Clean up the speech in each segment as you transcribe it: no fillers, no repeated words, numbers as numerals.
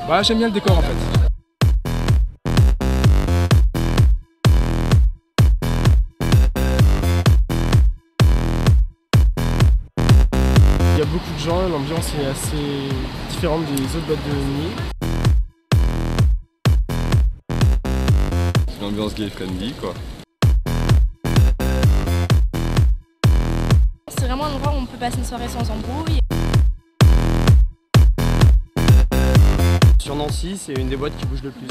Bah, j'aime bien le décor en fait. Il y a beaucoup de gens, l'ambiance est assez différente des autres boîtes de nuit. C'est une ambiance gay friendly quoi. C'est vraiment un endroit où on peut passer une soirée sans embrouille. Sur Nancy, c'est une des boîtes qui bouge le plus.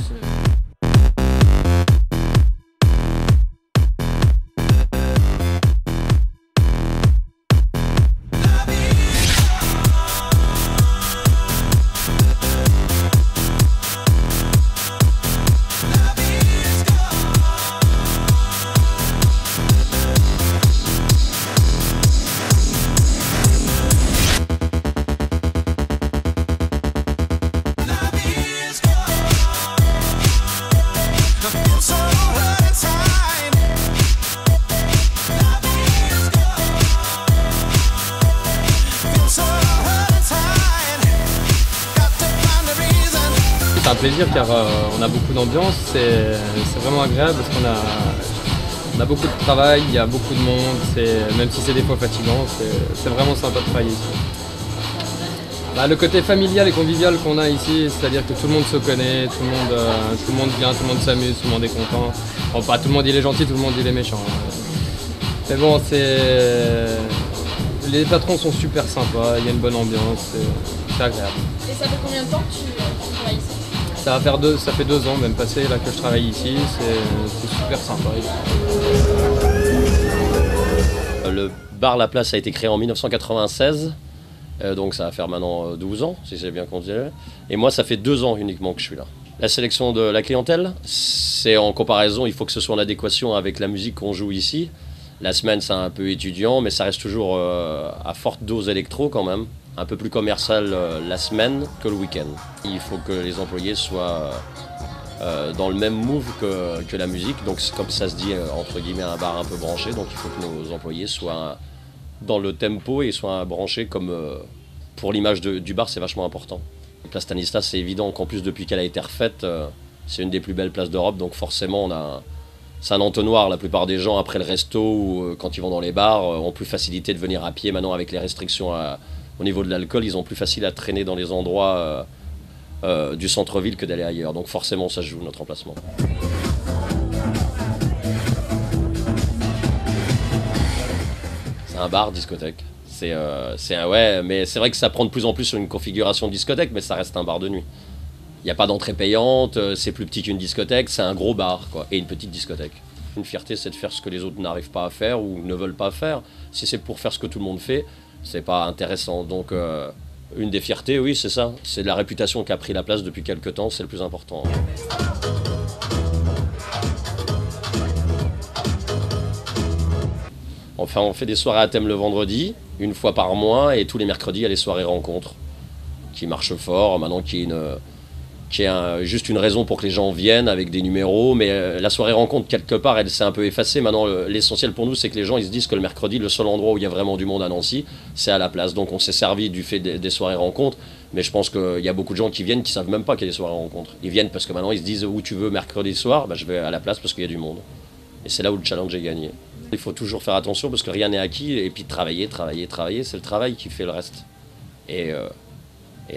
C'est un plaisir car on a beaucoup d'ambiance, c'est vraiment agréable parce on a beaucoup de travail, il y a beaucoup de monde, même si c'est des fois fatigant, c'est vraiment sympa de travailler ici. Bah, le côté familial et convivial qu'on a ici, c'est-à-dire que tout le monde se connaît, tout le monde vient, tout le monde s'amuse, tout le monde est content. Bon, pas tout le monde il est gentil, tout le monde il est méchant. Mais bon, les patrons sont super sympas, il y a une bonne ambiance, c'est agréable. Et ça fait combien de temps que tu travailles ici? Ça fait 2 ans même passé là que je travaille ici, c'est super sympa. Le bar La Place a été créé en 1996, donc ça va faire maintenant 12 ans, si j'ai bien compté. Et moi, ça fait 2 ans uniquement que je suis là. La sélection de la clientèle, c'est en comparaison, il faut que ce soit en adéquation avec la musique qu'on joue ici. La semaine, c'est un peu étudiant, mais ça reste toujours à forte dose électro quand même. Un peu plus commercial la semaine que le week-end. Il faut que les employés soient dans le même move que la musique. Donc comme ça se dit, entre guillemets, un bar un peu branché. Donc il faut que nos employés soient dans le tempo et soient branchés comme pour l'image du bar, c'est vachement important. Place Stanislas, c'est évident qu'en plus depuis qu'elle a été refaite, c'est une des plus belles places d'Europe. Donc forcément, c'est un entonnoir. La plupart des gens, après le resto ou quand ils vont dans les bars, ont plus facilité de venir à pied. Maintenant, avec les restrictions au niveau de l'alcool, ils ont plus facile à traîner dans les endroits du centre-ville que d'aller ailleurs. Donc forcément, ça joue notre emplacement. C'est un bar, discothèque. Ouais, mais c'est vrai que ça prend de plus en plus sur une configuration de discothèque, mais ça reste un bar de nuit. Il n'y a pas d'entrée payante, c'est plus petit qu'une discothèque, c'est un gros bar quoi, et une petite discothèque. Une fierté, c'est de faire ce que les autres n'arrivent pas à faire ou ne veulent pas faire. Si c'est pour faire ce que tout le monde fait, c'est pas intéressant. Donc une des fiertés, oui, c'est ça. C'est la réputation qui a pris la place depuis quelques temps, c'est le plus important. Enfin, on fait des soirées à thème le vendredi, une fois par mois, et tous les mercredis, il y a les soirées rencontres qui marchent fort. Maintenant, qui est juste une raison pour que les gens viennent avec des numéros, mais la soirée rencontre, quelque part, elle s'est un peu effacée. Maintenant, l'essentiel pour nous, c'est que les gens ils se disent que le mercredi, le seul endroit où il y a vraiment du monde à Nancy, c'est à la place. Donc on s'est servi du fait des soirées rencontres, mais je pense qu'il y a beaucoup de gens qui viennent qui savent même pas qu'il y a des soirées rencontres. Ils viennent parce que maintenant, ils se disent où tu veux mercredi soir, bah, je vais à la place parce qu'il y a du monde. Et c'est là où le challenge est gagné. Il faut toujours faire attention parce que rien n'est acquis, et puis travailler, c'est le travail qui fait le reste. Et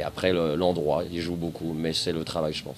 après, l'endroit, il joue beaucoup, mais c'est le travail, je pense.